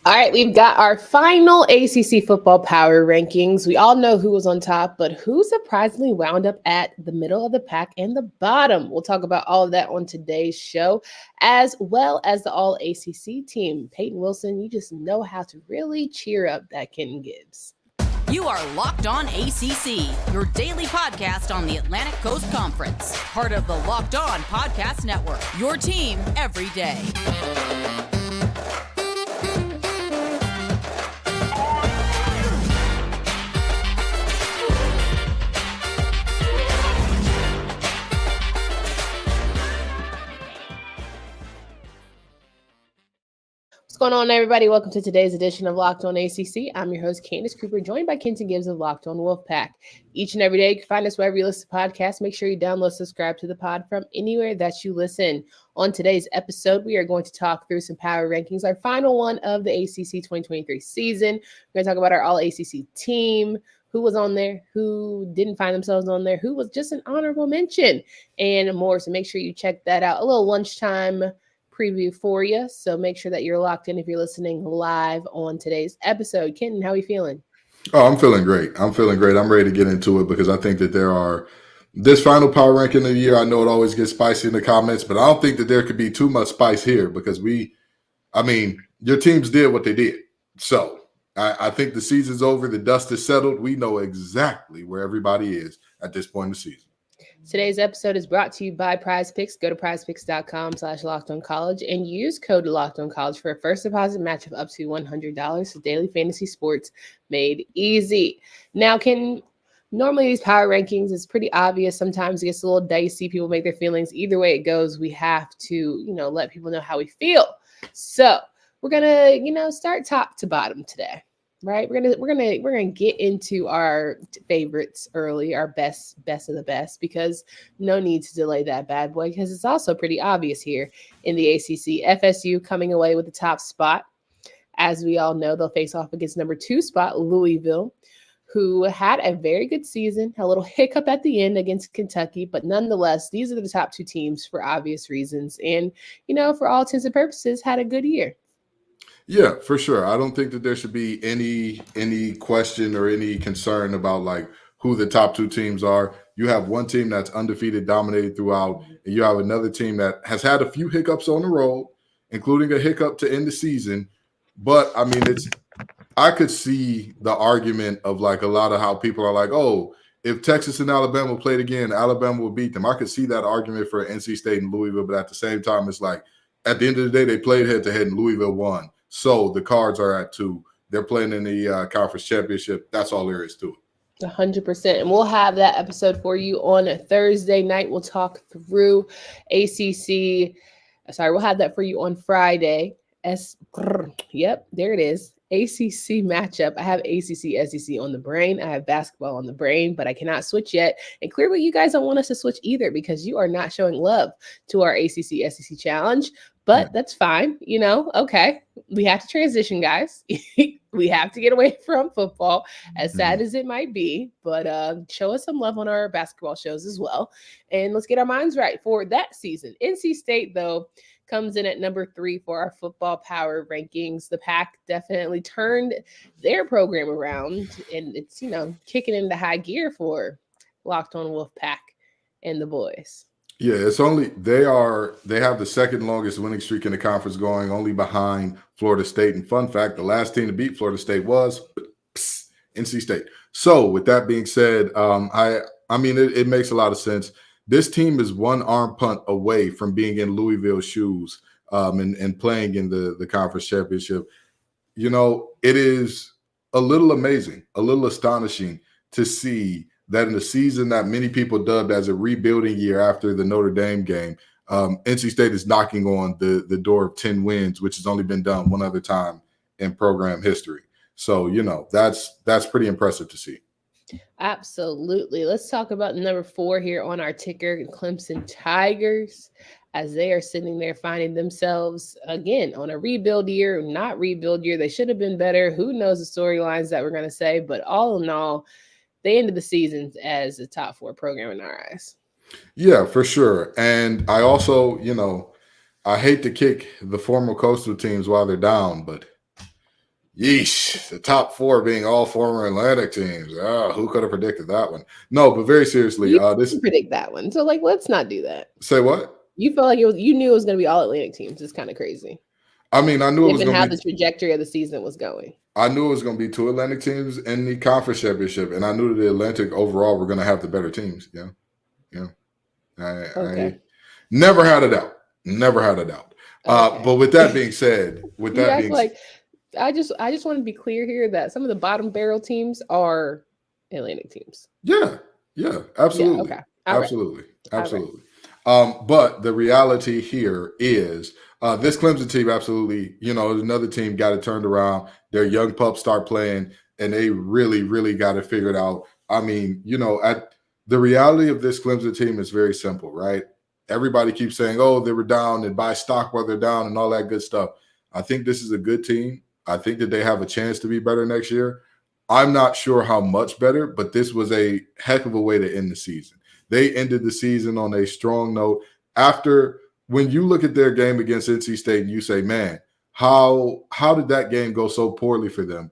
All right, we've got our final ACC football power rankings. We all know who was on top, but who surprisingly wound up at the middle of the pack and the bottom. We'll talk about all of that on today's show, as well as the all ACC team. Payton Wilson, you just know how to really cheer up that Kenton Gibbs. You are Locked On ACC, your daily podcast on the Atlantic Coast Conference. Part of the Locked On Podcast Network, your team every day. What's going on, everybody? Welcome to today's edition of Locked On ACC. I'm your host, Candace Cooper, joined by Kenton Gibbs of Locked On Wolfpack. Each and every day, you can find us wherever you listen to podcasts. Make sure you download, subscribe to the pod from anywhere that you listen. On today's episode, we are going to talk through some power rankings, our final one of the ACC 2023 season. We're going to talk about our all-ACC team, who was on there, who didn't find themselves on there, who was just an honorable mention, and more. So make sure you check that out. A little lunchtime preview for you, so make sure that you're locked in if you're listening live on today's episode. Kenton, how are you feeling? Oh, I'm feeling great. I'm ready to get into it because I think that this final power ranking of the year, I know it always gets spicy in the comments, but I don't think that there could be too much spice here because your teams did what they did. So I think the season's over. The dust is settled. We know exactly where everybody is at this point in the season. Today's episode is brought to you by PrizePicks. Go to prizepicks.com/lockedoncollege and use code LOCKEDONCollege for a first deposit match of up to $100 for daily fantasy sports made easy. Now, normally these power rankings is pretty obvious. Sometimes it gets a little dicey. People make their feelings. Either way it goes, we have to, let people know how we feel. So we're gonna, start top to bottom today. Right, we're gonna get into our favorites early, our best of the best, because no need to delay that bad boy because it's also pretty obvious here in the ACC. FSU coming away with the top spot. As we all know, they'll face off against number 2 spot Louisville, who had a very good season, a little hiccup at the end against Kentucky, but nonetheless, these are the top 2 teams for obvious reasons, and for all intents and purposes, had a good year. Yeah, for sure. I don't think that there should be any question or any concern about like who the top 2 teams are. You have one team that's undefeated, dominated throughout, and you have another team that has had a few hiccups on the road, including a hiccup to end the season. But I could see the argument of like a lot of how people are like, oh, if Texas and Alabama played again, Alabama will beat them. I could see that argument for NC State and Louisville, but at the same time, it's like at the end of the day, they played head-to-head and Louisville won. So the cards are at 2. They're playing in the conference championship. That's all there is to it. 100%. And we'll have that episode for you on a Thursday night. We'll talk through ACC. We'll have that for you on Friday. Yep, there it is. ACC matchup. I have ACC, SEC on the brain. I have basketball on the brain, but I cannot switch yet. And clearly you guys don't want us to switch either because you are not showing love to our ACC, SEC challenge. But that's fine. Okay. We have to transition, guys. We have to get away from football, as sad as it might be. But show us some love on our basketball shows as well. And let's get our minds right for that season. NC State, though, comes in at number 3 for our football power rankings. The Pack definitely turned their program around, and it's, kicking into high gear for Locked On Wolfpack and the boys. Yeah, they have the second longest winning streak in the conference going, only behind Florida State. And fun fact, the last team to beat Florida State was NC State. So with that being said, it makes a lot of sense. This team is one arm punt away from being in Louisville's shoes and playing in the conference championship. It is a little amazing, a little astonishing to see that in the season that many people dubbed as a rebuilding year after the Notre Dame game, NC State is knocking on the door of 10 wins, which has only been done one other time in program history. So, that's pretty impressive to see. Absolutely. Let's talk about number 4 here on our ticker, Clemson Tigers, as they are sitting there finding themselves, again, on a rebuild year, not rebuild year. They should have been better. Who knows the storylines that we're going to say, but all in all, they ended the season as a top 4 program in our eyes. Yeah, for sure. And I also, I hate to kick the former coastal teams while they're down, but Yeesh, the top 4 being all former Atlantic teams. Who could have predicted that one? No, but very seriously, You this didn't predict that one. So, like, let's not do that. say what? You felt like you knew it was going to be all Atlantic teams. It's kind of crazy. I mean, I knew it was Given going how to be. the trajectory of the season was going. I knew it was going to be 2 Atlantic teams in the conference championship, and I knew that the Atlantic overall were going to have the better teams. Yeah. I never had a doubt. Never had a doubt. Okay. But with that being said, I just want to be clear here that some of the bottom barrel teams are Atlantic teams. Yeah, absolutely. Yeah, okay. Absolutely. But the reality here is this Clemson team, absolutely, another team got it turned around. Their young pups start playing, and they really, really got it figured out. I mean, the reality of this Clemson team is very simple, right? Everybody keeps saying, oh, they were down and buy stock while they're down and all that good stuff. I think this is a good team. I think that they have a chance to be better next year. I'm not sure how much better, but this was a heck of a way to end the season. They ended the season on a strong note. When you look at their game against NC State and you say, man, how did that game go so poorly for them?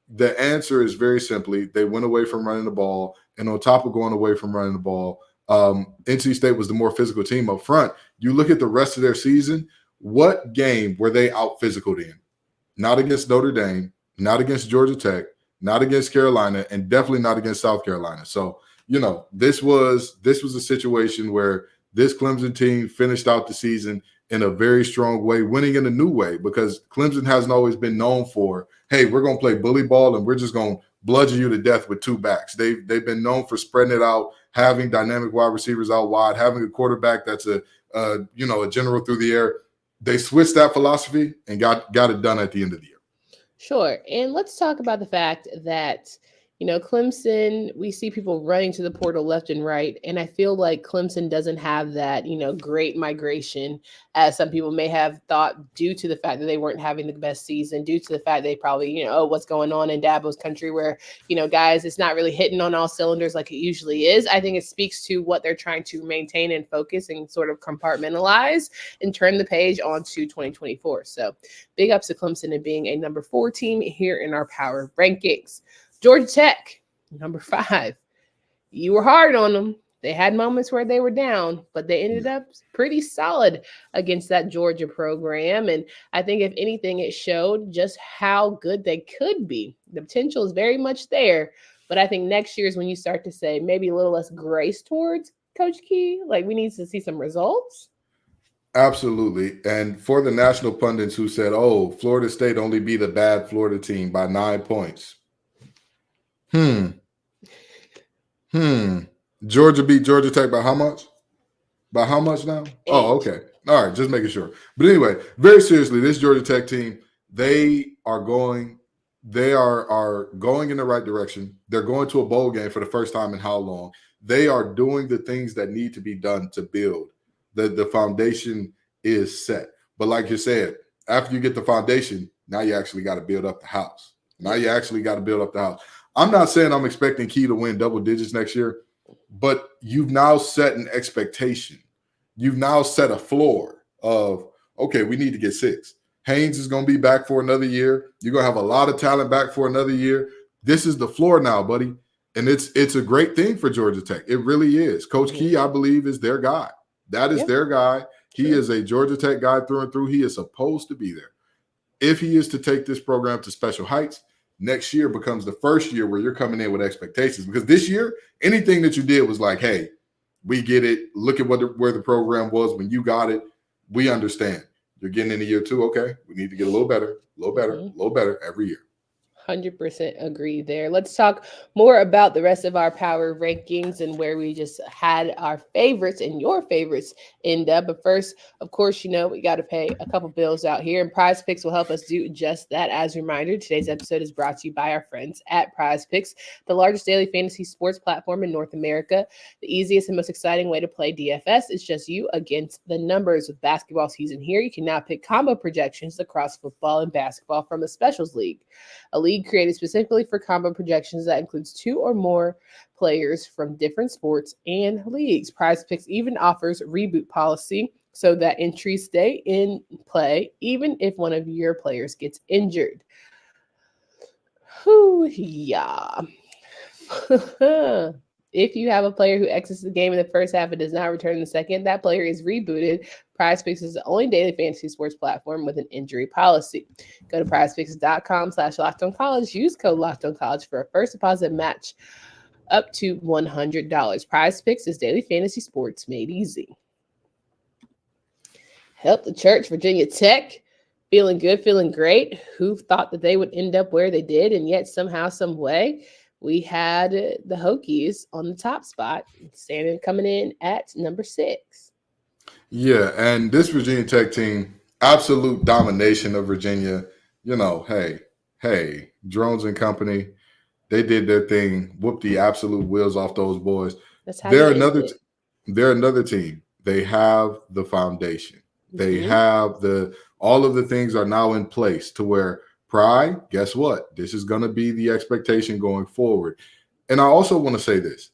The answer is very simply, they went away from running the ball. And on top of going away from running the ball, NC State was the more physical team up front. You look at the rest of their season, what game were they out physicaled in? Not against Notre Dame, not against Georgia Tech, not against Carolina, and definitely not against South Carolina. So, this was a situation where this Clemson team finished out the season in a very strong way, winning in a new way, because Clemson hasn't always been known for, hey, we're going to play bully ball and we're just going to bludgeon you to death with 2 backs. They've been known for spreading it out, having dynamic wide receivers out wide, having a quarterback that's a general through the air. They switched that philosophy and got it done at the end of the year. Sure. And let's talk about the fact that, Clemson, we see people running to the portal left and right. And I feel like Clemson doesn't have that, great migration, as some people may have thought, due to the fact that they weren't having the best season, due to the fact they probably, what's going on in Dabo's country where, guys, it's not really hitting on all cylinders like it usually is. I think it speaks to what they're trying to maintain and focus and sort of compartmentalize and turn the page onto 2024. So big ups to Clemson and being a number 4 team here in our power rankings. Georgia Tech, number 5. You were hard on them. They had moments where they were down, but they ended up pretty solid against that Georgia program. And I think, if anything, it showed just how good they could be. The potential is very much there. But I think next year is when you start to say maybe a little less grace towards Coach Key. Like, we need to see some results. Absolutely. And for the national pundits who said, oh, Florida State only beat a bad Florida team by 9 points. Georgia beat Georgia Tech by how much? By how much now? 8. Oh, okay. All right, just making sure. But anyway, very seriously, this Georgia Tech team, they are going in the right direction. They're going to a bowl game for the first time in how long? They are doing the things that need to be done to build. The foundation is set. But like you said, after you get the foundation, now you actually got to build up the house. I'm not saying I'm expecting Key to win double digits next year, but you've now set an expectation. You've now set a floor of, okay, we need to get 6. Haynes is going to be back for another year. You're going to have a lot of talent back for another year. This is the floor now, buddy. And it's a great thing for Georgia Tech. It really is. Coach Key, I believe, is their guy. That is their guy. He is a Georgia Tech guy through and through. He is supposed to be there. If he is to take this program to special heights, next year becomes the first year where you're coming in with expectations, because this year, anything that you did was like, hey, we get it. Look at where the program was when you got it. We understand. You're getting into year 2. Okay, we need to get a little better every year. 100% agree there. Let's talk more about the rest of our power rankings and where we just had our favorites and your favorites end up. But first, of course, we got to pay a couple bills out here, and PrizePicks will help us do just that. As a reminder, today's episode is brought to you by our friends at PrizePicks, the largest daily fantasy sports platform in North America. The easiest and most exciting way to play DFS is just you against the numbers. With basketball season here, you can now pick combo projections across football and basketball from the Specials League, a league created specifically for combo projections that includes 2 or more players from different sports and leagues. PrizePicks even offers reboot policy so that entries stay in play even if one of your players gets injured. Whew, yeah. If you have a player who exits the game in the first half and does not return in the second, that player is rebooted. PrizePicks is the only daily fantasy sports platform with an injury policy. Go to prizepicks.com/LockedOnCollege. Use code LockedOnCollege for a first deposit match up to $100. PrizePicks is daily fantasy sports made easy. Help the church, Virginia Tech. Feeling good, feeling great. Who thought that they would end up where they did, and yet somehow, some way, we had the Hokies on the top spot, coming in at number 6. Yeah, and this Virginia Tech team, absolute domination of Virginia. You know, hey, Drones and company, they did their thing, whooped the absolute wheels off those boys. That's how They're another team. They have the foundation. They have all of the things are now in place to where Pride, guess what? This is going to be the expectation going forward. And I also want to say this.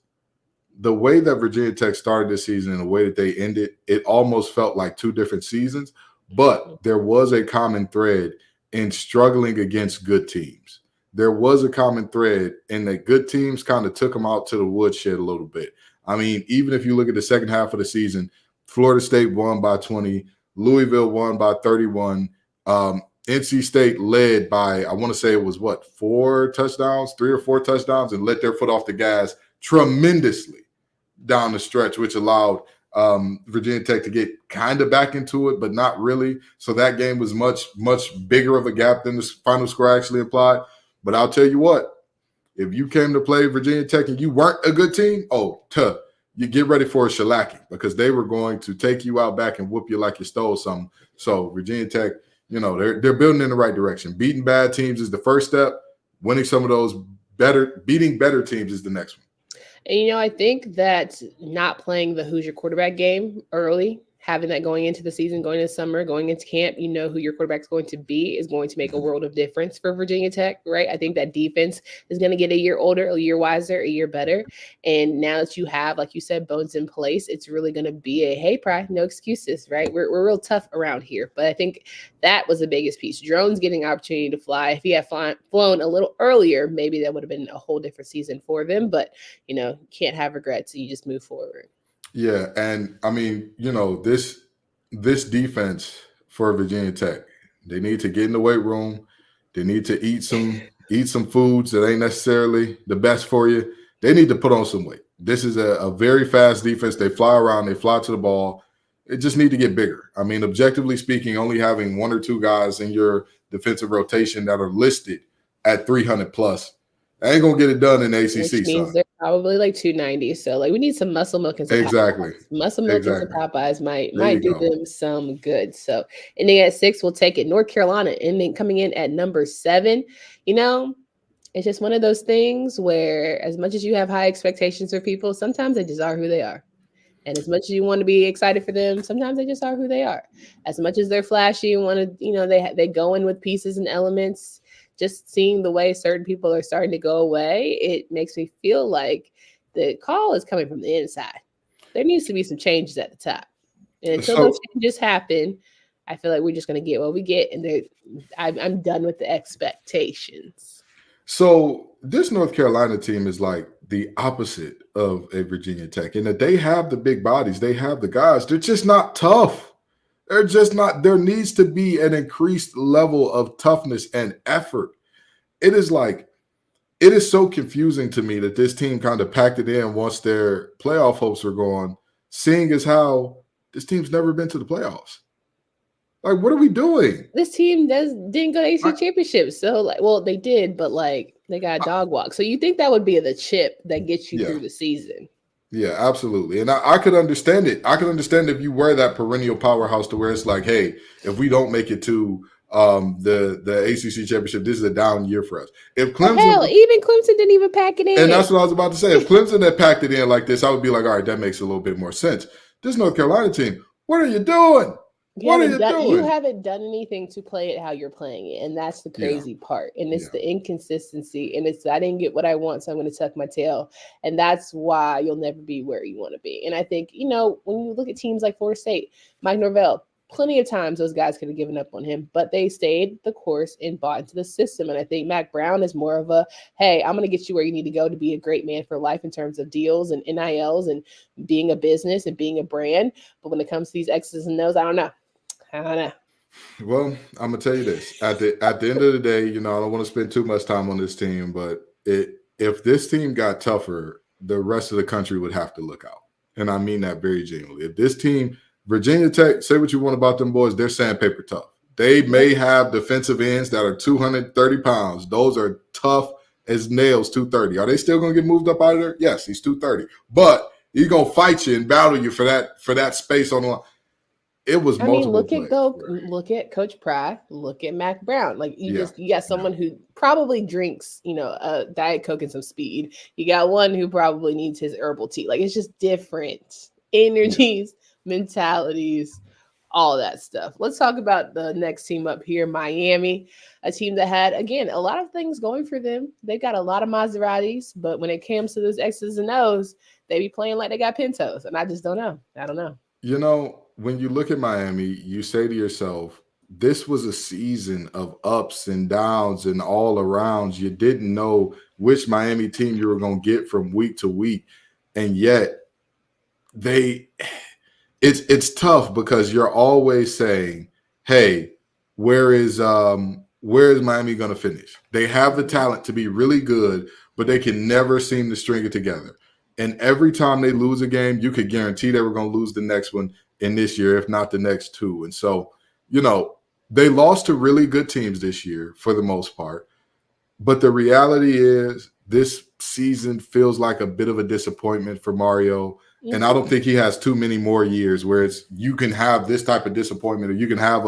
The way that Virginia Tech started this season and the way that they ended, it almost felt like two different seasons, but there was a common thread in struggling against good teams. There was a common thread in that good teams kind of took them out to the woodshed a little bit. I mean, even if you look at the second half of the season, Florida State won by 20, Louisville won by 31, NC State led by, I want to say it was 3 or 4 touchdowns, and let their foot off the gas tremendously down the stretch, which allowed Virginia Tech to get kind of back into it, but not really. So that game was much, much bigger of a gap than the final score actually implied. But I'll tell you what, if you came to play Virginia Tech and you weren't a good team, you get ready for a shellacking, because they were going to take you out back and whoop you like you stole something. So Virginia Tech, you know, they're building in the right direction. Beating bad teams is the first step. Winning some of those beating better teams is the next one. And, you know, I think that not playing the Hoosier quarterback game early, having that going into the season, going into summer, going into camp, you know who your quarterback's going to be is going to make a world of difference for Virginia Tech, right? I think that defense is going to get a year older, a year wiser, a year better. And now that you have, like you said, bones in place, it's really going to be a, hey, Pride, no excuses, right? We're real tough around here. But I think that was the biggest piece. Drones getting an opportunity to fly. If he had flown a little earlier, maybe that would have been a whole different season for them. But, you know, can't have regrets. So you just move forward. Yeah, and I mean, you know, this defense for Virginia Tech, they need to get in the weight room. They need to eat some foods that ain't necessarily the best for you. They need to put on some weight. This is a very fast defense. They fly around, they fly to the ball. It just need to get bigger. I mean, objectively speaking, only having 1 or 2 guys in your defensive rotation that are listed at 300 plus, I ain't gonna get it done in the ACC. Which means they're probably like 290. So like we need some muscle milk and some Popeyes. Muscle milk and some Popeyes might do them some good. So ending at 6, we'll take it. North Carolina ending coming in at number 7. You know, it's just one of those things where as much as you have high expectations for people, sometimes they just are who they are. And as much as you want to be excited for them, sometimes they just are who they are. As much as they're flashy and want to, you know, they go in with pieces and elements. Just seeing the way certain people are starting to go away, it makes me feel like the call is coming from the inside. There needs to be some changes at the top. And until those changes happen, I feel like we're just going to get what we get. And I'm done with the expectations. So this North Carolina team is like the opposite of a Virginia Tech in that they have the big bodies. They have the guys. They're just not tough. They're just not. There needs to be an increased level of toughness and effort. It is so confusing to me that this team kind of packed it in once their playoff hopes were gone, seeing as how this team's never been to the playoffs. Like, what are we doing? This team didn't go to ACC championships. So, like, well, they did, but like they got dog walk. So you think that would be the chip that gets you through the season? Yeah, absolutely. And I could understand it. I could understand if you were that perennial powerhouse to where it's like, hey, if we don't make it to the ACC championship, this is a down year for us. If Clemson, even Clemson didn't even pack it in. And that's what I was about to say. If Clemson had packed it in like this, I would be like, all right, that makes a little bit more sense. This North Carolina team, what are you doing? You haven't done anything to play it how you're playing it. And that's the crazy part. And it's the inconsistency. And it's I didn't get what I want, so I'm going to tuck my tail. And that's why you'll never be where you want to be. And I think, you know, when you look at teams like Florida State, Mike Norvell plenty of times those guys could have given up on him, but they stayed the course and bought into the system. And I think Mac Brown is more of a, hey, I'm going to get you where you need to go to be a great man for life in terms of deals and NILs and being a business and being a brand. But when it comes to these X's and O's, I don't know. Well, I'm gonna tell you this. At the end of the day, I don't want to spend too much time on this team, but if this team got tougher, the rest of the country would have to look out. And I mean that very genuinely. If this team, Virginia Tech, say what you want about them boys, they're sandpaper tough. They may have defensive ends that are 230 pounds. Those are tough as nails, 230. Are they still gonna get moved up out of there? Yes, he's 230. But he's gonna fight you and battle you for that space on the line. It was multiple plays. Look at Coach Pry, look at Mac Brown. Like you got someone who probably drinks, a Diet Coke and some speed. You got one who probably needs his herbal tea. Like it's just different energies, mentalities, all that stuff. Let's talk about the next team up here, Miami, a team that had, again, a lot of things going for them. They got a lot of Maseratis, but when it comes to those X's and O's, they be playing like they got Pintos, and I just don't know. I don't know. When you look at Miami, you say to yourself, this was a season of ups and downs and all arounds. You didn't know which Miami team you were going to get from week to week. And yet it's tough because you're always saying, hey, where is Miami going to finish? They have the talent to be really good, but they can never seem to string it together. And every time they lose a game, you could guarantee they were going to lose the next one in this year, if not the next two. And so, they lost to really good teams this year for the most part. But the reality is this season feels like a bit of a disappointment for Mario. Mm-hmm. And I don't think he has too many more years where you can have this type of disappointment, or you can have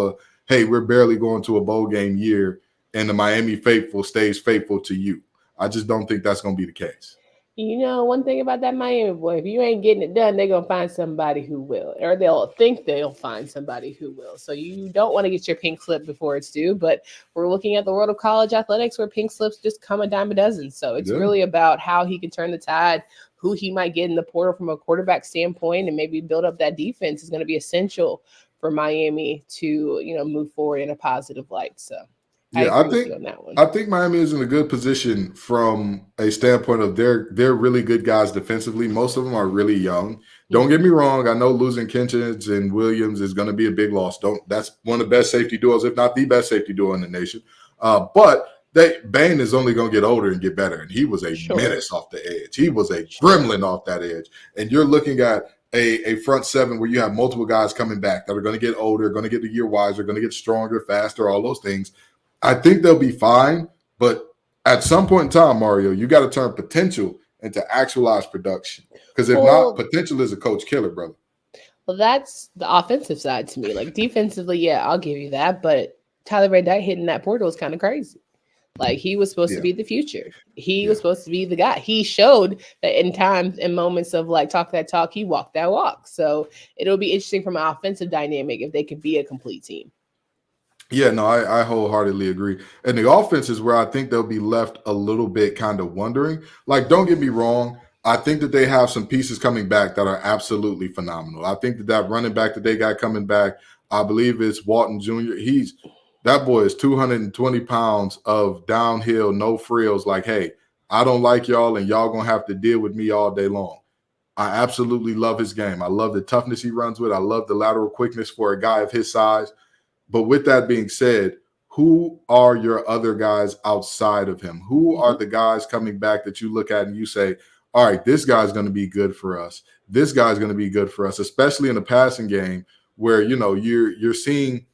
hey, we're barely going to a bowl game year and the Miami faithful stays faithful to you. I just don't think that's going to be the case. One thing about that Miami boy, if you ain't getting it done, they're going to find somebody who will, or they'll think they'll find somebody who will. So you don't want to get your pink slip before it's due, but we're looking at the world of college athletics where pink slips just come a dime a dozen. So it's really about how he can turn the tide, who he might get in the portal from a quarterback standpoint, and maybe build up that defense is going to be essential for Miami to, move forward in a positive light. So. Yeah, I think Miami is in a good position from a standpoint of they're really good guys defensively. Most of them are really young. Don't get me wrong. I know losing Kinchins and Williams is going to be a big loss. That's one of the best safety duos, if not the best safety duo in the nation. But Bain is only going to get older and get better. And he was a menace off the edge. He was a gremlin off that edge. And you're looking at a front seven where you have multiple guys coming back that are going to get older, going to get the year wiser, going to get stronger, faster, all those things. I think they'll be fine, but at some point in time, Mario, you got to turn potential into actualized production. Because if not, potential is a coach killer, brother. Well, that's the offensive side to me. Like defensively, yeah, I'll give you that. But Tyler Van Dyke hitting that portal is kind of crazy. Like he was supposed to be the future. He was supposed to be the guy. He showed that in times and moments of like talk that talk, he walked that walk. So it'll be interesting from an offensive dynamic if they could be a complete team. Yeah, no, I wholeheartedly agree. And the offense is where I think they'll be left a little bit kind of wondering. Like, don't get me wrong. I think that they have some pieces coming back that are absolutely phenomenal. I think that running back that they got coming back, I believe it's Walton Jr. That boy is 220 pounds of downhill, no frills. Like, hey, I don't like y'all and y'all going to have to deal with me all day long. I absolutely love his game. I love the toughness he runs with. I love the lateral quickness for a guy of his size. But with that being said, who are your other guys outside of him? Who are the guys coming back that you look at and you say, all right, this guy's going to be good for us. This guy's going to be good for us, especially in the passing game where, you're seeing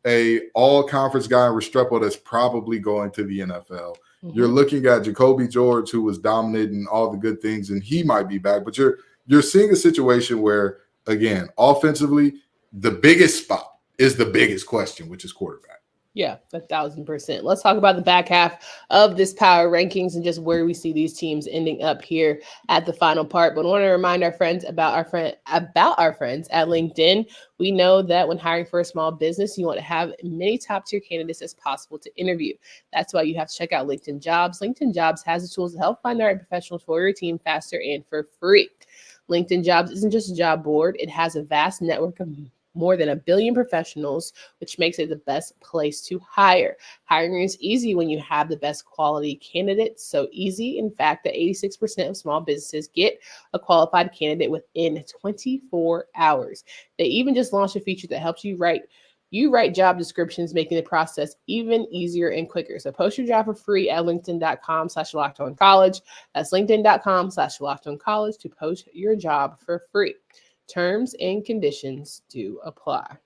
a all-conference guy in Restrepo that's probably going to the NFL. Mm-hmm. You're looking at Jacoby George, who was dominant in all the good things, and he might be back. But you're seeing a situation where, again, offensively, the biggest spot is the biggest question, which is quarterback. Yeah, 1,000%. Let's talk about the back half of this power rankings and just where we see these teams ending up here at the final part. But I want to remind our friends about our friends at LinkedIn. We know that when hiring for a small business, you want to have many top-tier candidates as possible to interview. That's why you have to check out LinkedIn Jobs. LinkedIn Jobs has the tools to help find the right professionals for your team faster and for free. LinkedIn Jobs isn't just a job board. It has a vast network of more than 1 billion professionals, which makes it the best place to hire. Hiring is easy when you have the best quality candidates. So easy, in fact, that 86% of small businesses get a qualified candidate within 24 hours. They even just launched a feature that helps you write job descriptions, making the process even easier and quicker. So post your job for free at linkedin.com/lockedoncollege. That's linkedin.com/lockedoncollege to post your job for free. Terms and conditions do apply.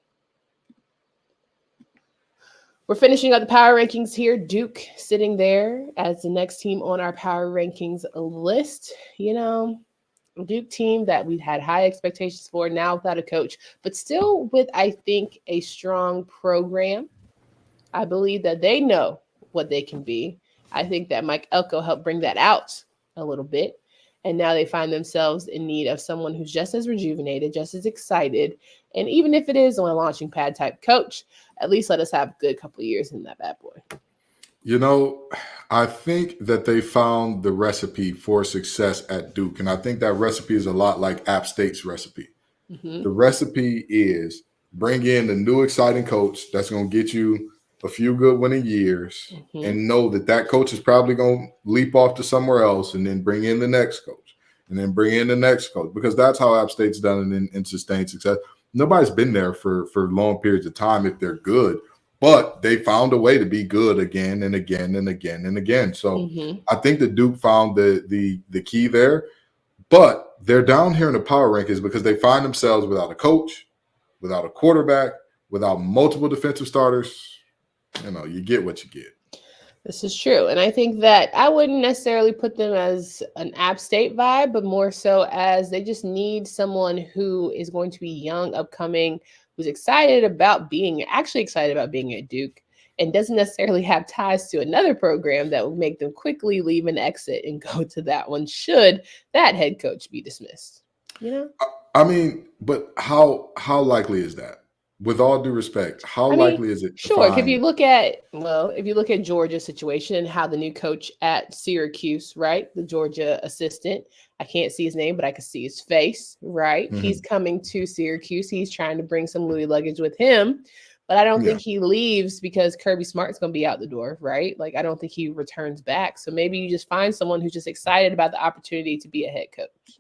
We're finishing up the power rankings here. Duke sitting there as the next team on our power rankings list. Duke team that we've had high expectations for, now without a coach, but still with, I think, a strong program. I believe that they know what they can be. I think that Mike Elko helped bring that out a little bit. And now they find themselves in need of someone who's just as rejuvenated, just as excited. And even if it is on a launching pad type coach, at least let us have a good couple of years in that bad boy. I think that they found the recipe for success at Duke. And I think that recipe is a lot like App State's recipe. Mm-hmm. The recipe is bring in a new exciting coach that's going to get you a few good winning years, mm-hmm. and know that coach is probably going to leap off to somewhere else, and then bring in the next coach, and then bring in the next coach, because that's how App State's done it in sustained success. Nobody's been there for long periods of time if they're good. But they found a way to be good again and again and again and again. So mm-hmm. I think that Duke found the key there. But they're down here in the power rankings because they find themselves without a coach, without a quarterback, without multiple defensive starters. You get what you get. This is true. And I think that I wouldn't necessarily put them as an App State vibe, but more so as they just need someone who is going to be young, upcoming, who's excited about being at Duke, and doesn't necessarily have ties to another program that would make them quickly leave and exit and go to that one should that head coach be dismissed. I mean, but how likely is that? With all due respect, how likely is it? Sure. If you look at Georgia's situation and how the new coach at Syracuse, right, the Georgia assistant, I can't see his name, but I can see his face, right? Mm-hmm. He's coming to Syracuse. He's trying to bring some Louis luggage with him, but I don't think he leaves because Kirby Smart's going to be out the door, right? Like, I don't think he returns back. So maybe you just find someone who's just excited about the opportunity to be a head coach.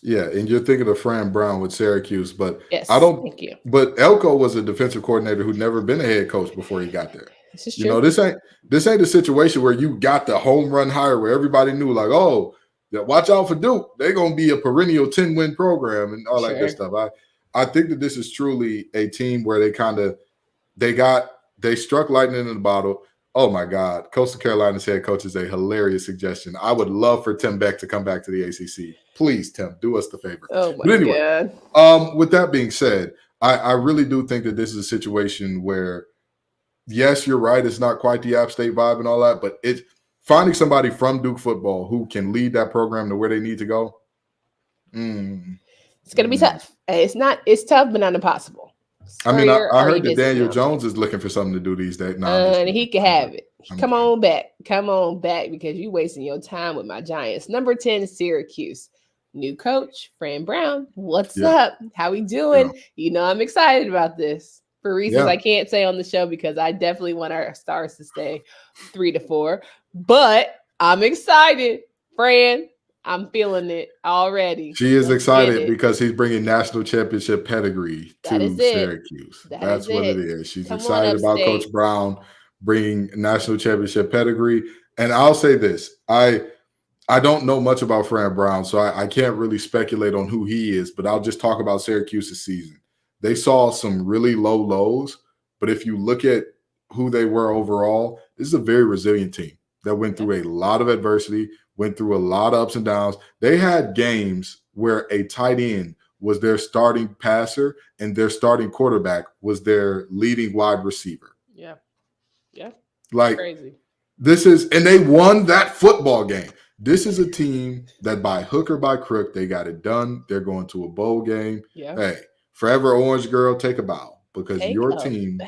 Yeah, and you're thinking of Fran Brown with Syracuse, but yes, thank you. But Elko was a defensive coordinator who'd never been a head coach before he got there. This is true. This ain't a situation where you got the home run hire where everybody knew, like, oh, watch out for Duke. They're gonna be a perennial 10-win program and all that good stuff. I think that this is truly a team where they struck lightning in the bottle. Oh my God, Coastal Carolina's head coach is a hilarious suggestion. I would love for Tim Beck to come back to the ACC. Please, Tim, do us the favor. Oh my God. With that being said, I really do think that this is a situation where, yes, you're right, it's not quite the App State vibe and all that, but it's finding somebody from Duke football who can lead that program to where they need to go. It's going to be tough. It's tough, but not impossible. I mean, I heard that Daniel Jones is looking for something to do these days. And he can have it. Come on back, because you're wasting your time with my Giants. Number 10, Syracuse. New coach, Fran Brown. What's up? How we doing? Yeah. I'm excited about this for reasons I can't say on the show because I definitely want our stars to stay 3 to 4. But I'm excited, Fran. I'm feeling it already. She is excited because he's bringing national championship pedigree to Syracuse. That's what it is. She's excited about Coach Brown bringing national championship pedigree. And I'll say this. I don't know much about Fran Brown, so I can't really speculate on who he is, but I'll just talk about Syracuse's season. They saw some really low lows, but if you look at who they were overall, this is a very resilient team that went through a lot of adversity, went through a lot of ups and downs. They had games where a tight end was their starting passer and their starting quarterback was their leading wide receiver. Yeah. Yeah. Like, crazy. And they won that football game. This is a team that by hook or by crook, they got it done. They're going to a bowl game. Yeah. Hey, forever Orange Girl, take a bow because your team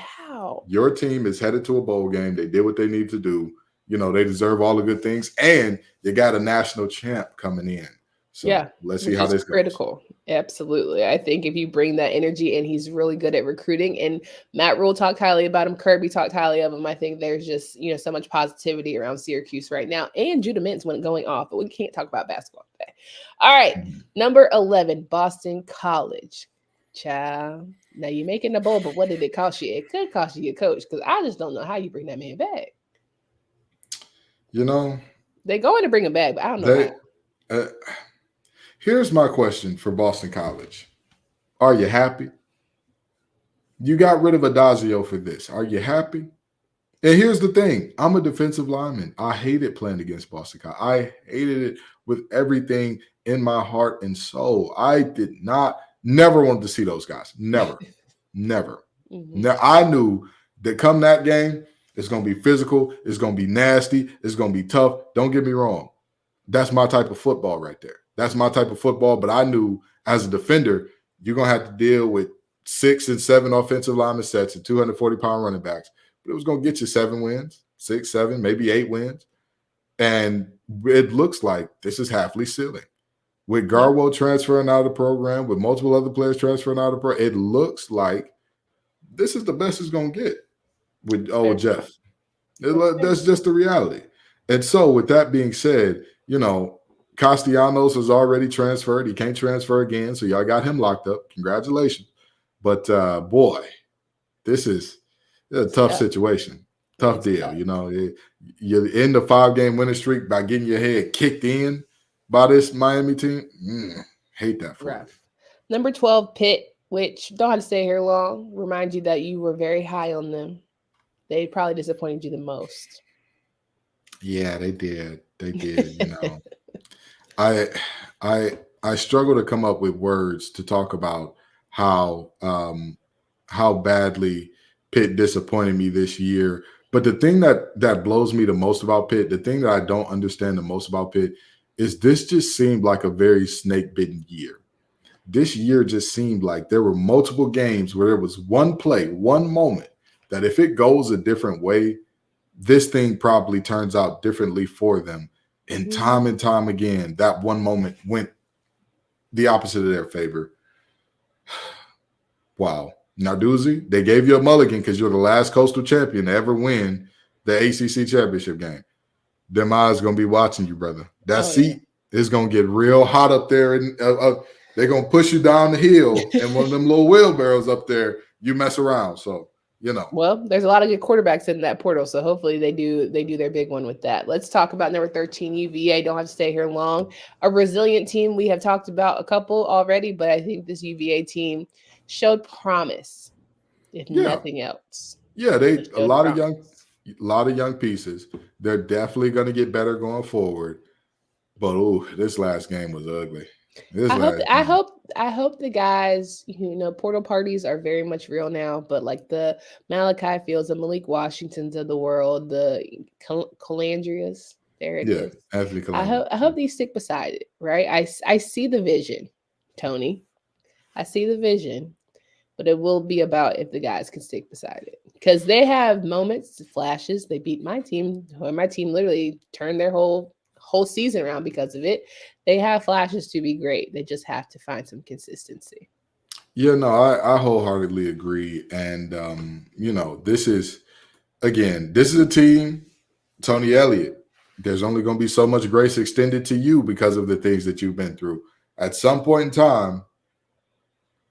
is headed to a bowl game. They did what they need to do. They deserve all the good things. And you got a national champ coming in. So let's see which how is this goes. critical. Absolutely. I think if you bring that energy and he's really good at recruiting, and Matt Rule talked highly about him, Kirby talked highly of him. I think there's just, so much positivity around Syracuse right now. And Judah Mintz went going off, but we can't talk about basketball today. All right. Number 11, Boston College. Child. Now you're making the bowl, but what did it cost you? It could cost you your coach, because I just don't know how you bring that man back. They're going to bring him back, but I don't know how. Here's my question for Boston College. Are you happy? You got rid of Adagio for this. Are you happy? And here's the thing. I'm a defensive lineman. I hated playing against Boston College. I hated it with everything in my heart and soul. I never wanted to see those guys. Never. Now, I knew that come that game, it's going to be physical. It's going to be nasty. It's going to be tough. Don't get me wrong. That's my type of football right there. That's my type of football. But I knew as a defender, you're going to have to deal with 6 and 7 offensive lineman sets and 240-pound running backs. But it was going to get you 7 wins, 6, 7, maybe 8 wins. And it looks like this is halfly ceiling. With Garwo transferring out of the program, with multiple other players transferring out of the program, it looks like this is the best it's going to get with Jeff. That's just the reality. And so with that being said, Castellanos has already transferred. He can't transfer again, so y'all got him locked up. Congratulations. But, boy, this is a tough situation. Tough deal. You're in the 5-game winning streak by getting your head kicked in by this Miami team. Hate that for you. Number 12, Pitt, which don't have to stay here long. Remind you that you were very high on them. They probably disappointed you the most. Yeah, they did. They did, I struggle to come up with words to talk about how badly Pitt disappointed me this year. But the thing that blows me the most about Pitt, the thing that I don't understand the most about Pitt, is this just seemed like a very snake-bitten year. This year just seemed like there were multiple games where there was one play, one moment, that if it goes a different way, this thing probably turns out differently for them. And time again, that one moment went the opposite of their favor. Wow. Narduzzi, they gave you a mulligan because you're the last Coastal champion to ever win the ACC championship game. Them eyes going to be watching you, brother. That seat is going to get real hot up there. And they're going to push you down the hill. And one of them little wheelbarrows up there, you mess around. So, Well, there's a lot of good quarterbacks in that portal, so hopefully they do their big one with that. Let's talk about number 13, UVA. Don't have to stay here long. A resilient team. We have talked about a couple already, but I think this UVA team showed promise, if nothing else. Yeah, a lot of young pieces. They're definitely going to get better going forward. But this last game was ugly. I hope the guys, portal parties are very much real now, but like the Malachi Fields, the Malik Washingtons of the world, the Calandrias, there it is. Anthony Calandria. I hope these stick beside it, right? I see the vision, Tony. I see the vision, but it will be about if the guys can stick beside it, because they have moments, flashes. They beat my team. My team literally turned their whole season around because of it. They have flashes to be great. They just have to find some consistency. Yeah, no, I wholeheartedly agree. And, this is a team, Tony Elliott, there's only going to be so much grace extended to you because of the things that you've been through. At some point in time,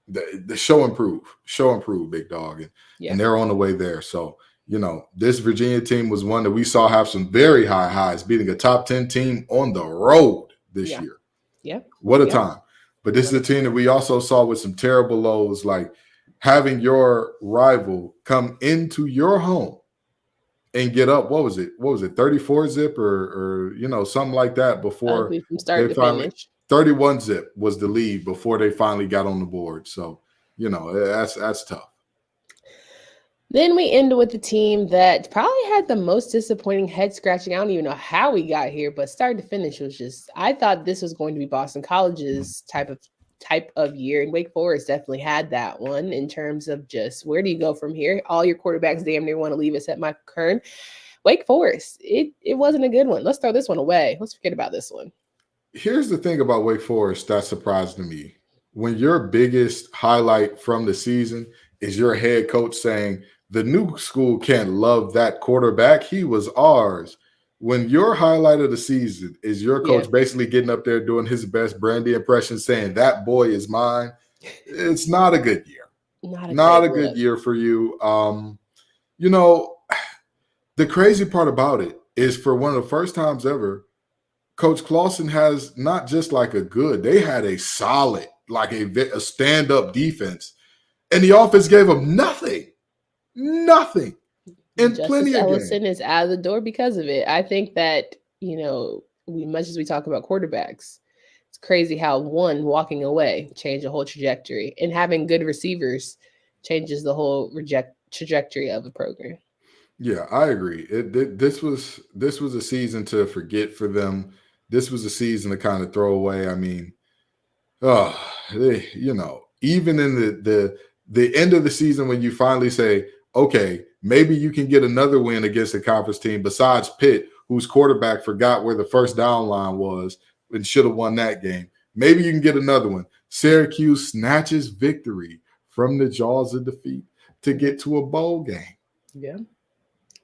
the show improve, big dog. And they're on the way there. So, this Virginia team was one that we saw have some very high highs, beating a top 10 team on the road this year. Yeah. What a time. But this is a team that we also saw with some terrible lows, like having your rival come into your home and get up. What was it? 34 zip or something like that before from start to finish. 31 zip was the lead before they finally got on the board. So, that's tough. Then we end with the team that probably had the most disappointing head scratching. I don't even know how we got here, but start to finish was just, I thought this was going to be Boston College's type of year. And Wake Forest definitely had that one in terms of just, where do you go from here? All your quarterbacks damn near want to leave except Michael Kern. Wake Forest, it wasn't a good one. Let's throw this one away. Let's forget about this one. Here's the thing about Wake Forest that surprised me. When your biggest highlight from the season is your head coach saying the new school can't love that quarterback, he was ours. When your highlight of the season is your coach basically getting up there doing his best Brandy impression saying that boy is mine, it's not a good year. Not a good year for you. You know, the crazy part about it is for one of the first times ever, Coach Clawson has not just like they had a solid, like a stand-up defense. And the offense gave them nothing. Nothing. And Justice plenty of Ellison games. is out of the door because of it. I think that, much as we talk about quarterbacks, it's crazy how one walking away changed the whole trajectory. And having good receivers changes the whole trajectory of a program. Yeah, I agree. This was a season to forget for them. This was a season to kind of throw away. I mean, even in the end of the season when you finally say, okay, maybe you can get another win against a conference team besides Pitt, whose quarterback forgot where the first down line was and should have won that game. Maybe you can get another one. Syracuse snatches victory from the jaws of defeat to get to a bowl game. Yeah,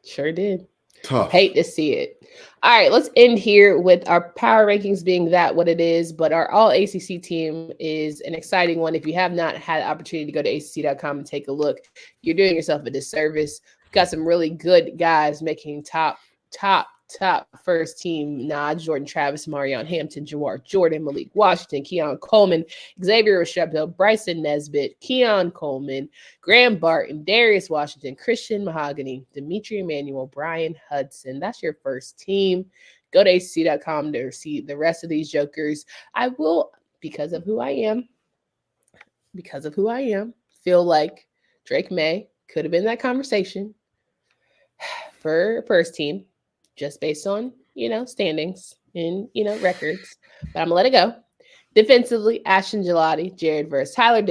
sure did. Tough. Hate to see it. All right, let's end here with our power rankings being that what it is, but our all ACC team is an exciting one. If you have not had the opportunity to go to acc.com and take a look, you're doing yourself a disservice. We've got some really good guys making top first team nods: Jordan Travis, Marion Hampton, Jawar Jordan, Malik Washington, Keon Coleman, Xavier Restrepo, Bryson Nesbitt, Keon Coleman, Graham Barton, Darius Washington, Christian Mahogany, Dimitri Emmanuel, Brian Hudson. That's your first team. Go to acc.com to see the rest of these jokers. I will, because of who I am, feel like Drake May could have been that conversation for first team, just based on, standings and, records. But I'm going to let it go. Defensively, Ashton Gelati, Jared Verse, Tyler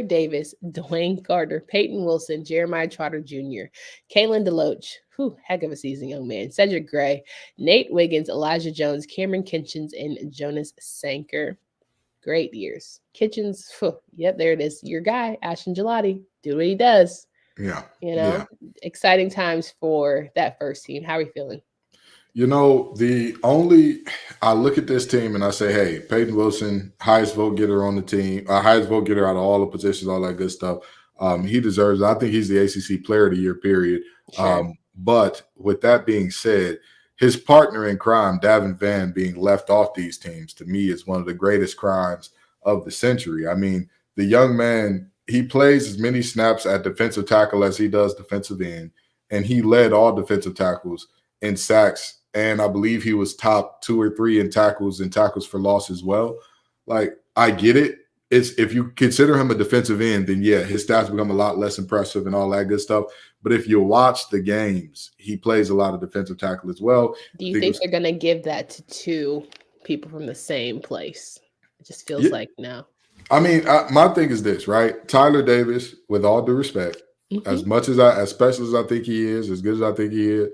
Davis, Dwayne Carter, Peyton Wilson, Jeremiah Trotter Jr., Kalen DeLoach, heck of a season, young man, Cedric Gray, Nate Wiggins, Elijah Jones, Cameron Kitchens, and Jonas Sanker. Great years. Kitchens, yep, there it is. Your guy, Ashton Gelati, do what he does. Yeah. Exciting times for that first team. How are we feeling? I look at this team and I say, hey, Peyton Wilson, highest vote getter on the team, highest vote getter out of all the positions, all that good stuff. He deserves it. I think he's the ACC Player of the Year, period. Sure. But with that being said, his partner in crime, Davin Vann, being left off these teams, to me, is one of the greatest crimes of the century. I mean, the young man, he plays as many snaps at defensive tackle as he does defensive end, and he led all defensive tackles in sacks, and I believe he was top 2 or 3 in tackles for loss as well. Like, I get it. It's if you consider him a defensive end, then yeah, his stats become a lot less impressive and all that good stuff. But if you watch the games, he plays a lot of defensive tackle as well. Do you think they're going to give that to 2 people from the same place? It just feels like no. I mean, my thing is this, right? Tyler Davis, with all due respect, as special as I think he is, as good as I think he is,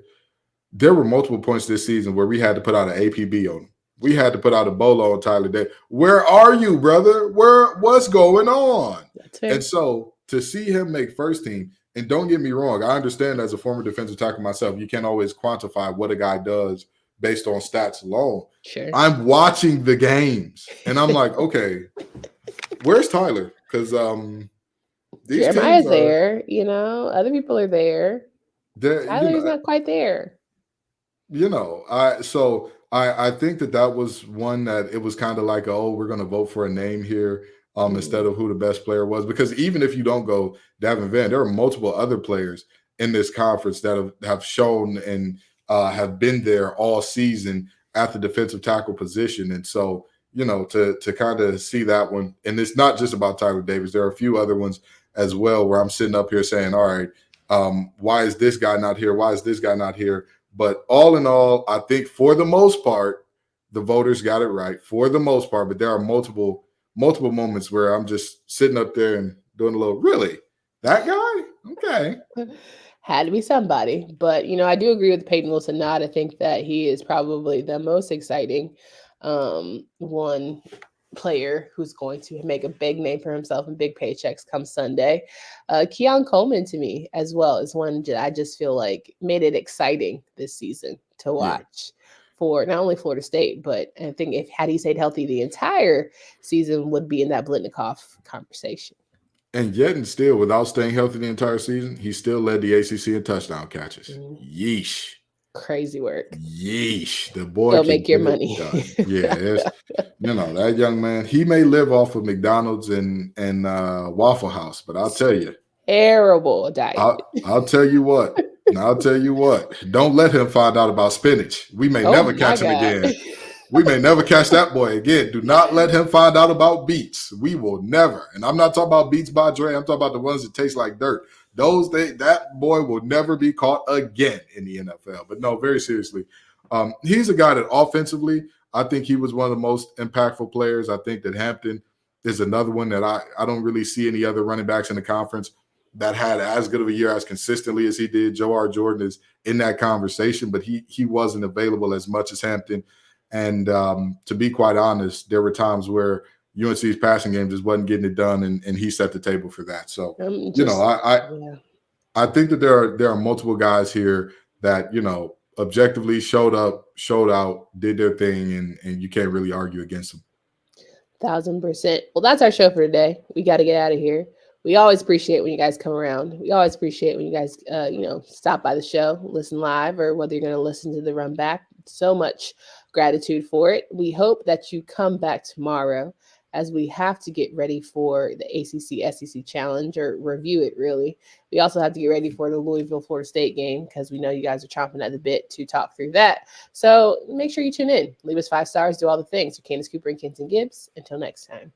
there were multiple points this season where we had to put out an APB on him. We had to put out a bolo on Tyler Davis. Where are you, brother? What's going on? That's fair. And so to see him make first team, and don't get me wrong, I understand as a former defensive tackle myself, you can't always quantify what a guy does based on stats alone. Sure. I'm watching the games, and I'm like, okay, where's Tyler? Because Jeremiah's there, other people are there. Tyler's not quite there. I think that was one that it was kind of like, we're going to vote for a name here instead of who the best player was. Because even if you don't go Davin Vann, there are multiple other players in this conference that have shown and have been there all season at the defensive tackle position. And so, to kind of see that one, and it's not just about Tyler Davis. There are a few other ones as well where I'm sitting up here saying, all right, why is this guy not here? Why is this guy not here? But all in all, I think for the most part, the voters got it right for the most part. But there are multiple moments where I'm just sitting up there and doing a little, really? That guy? Okay. Had to be somebody. But, I do agree with Peyton Wilson nod. I think that he is probably the most exciting one player who's going to make a big name for himself and big paychecks come Sunday. Keon Coleman to me as well is one that I just feel like made it exciting this season to watch for not only Florida State, but I think had he stayed healthy the entire season would be in that Blitnikoff conversation. And yet and still, without staying healthy the entire season, he still led the ACC in touchdown catches. Yeesh. Crazy work. Yeesh. The boy Go make your money. Yeah, that young man, he may live off of McDonald's and Waffle House, but I'll tell you. Terrible diet. I'll tell you what. I'll tell you what. Don't let him find out about spinach. We may never catch him again. We may never catch that boy again. Do not let him find out about beets. We will never. And I'm not talking about beets by Dre. I'm talking about the ones that taste like dirt. That boy will never be caught again in the NFL. But no, very seriously, he's a guy that offensively, I think he was one of the most impactful players. I think that Hampton is another one that I don't really see any other running backs in the conference that had as good of a year as consistently as he did. Joe R. Jordan is in that conversation, but he wasn't available as much as Hampton. And to be quite honest, there were times where UNC's passing game just wasn't getting it done, and he set the table for that. So, I think that there are multiple guys here that, objectively showed up, showed out, did their thing, and you can't really argue against them. 1,000%. Well, that's our show for today. We got to get out of here. We always appreciate when you guys come around. We always appreciate when you guys, stop by the show, listen live, or whether you're going to listen to the run back. So much gratitude for it. We hope that you come back tomorrow as we have to get ready for the ACC SEC Challenge, or review it, really. We also have to get ready for the Louisville-Florida State game because we know you guys are chomping at the bit to talk through that. So make sure you tune in. Leave us 5 stars, do all the things. For Candace Cooper and Kenton Gibbs. Until next time.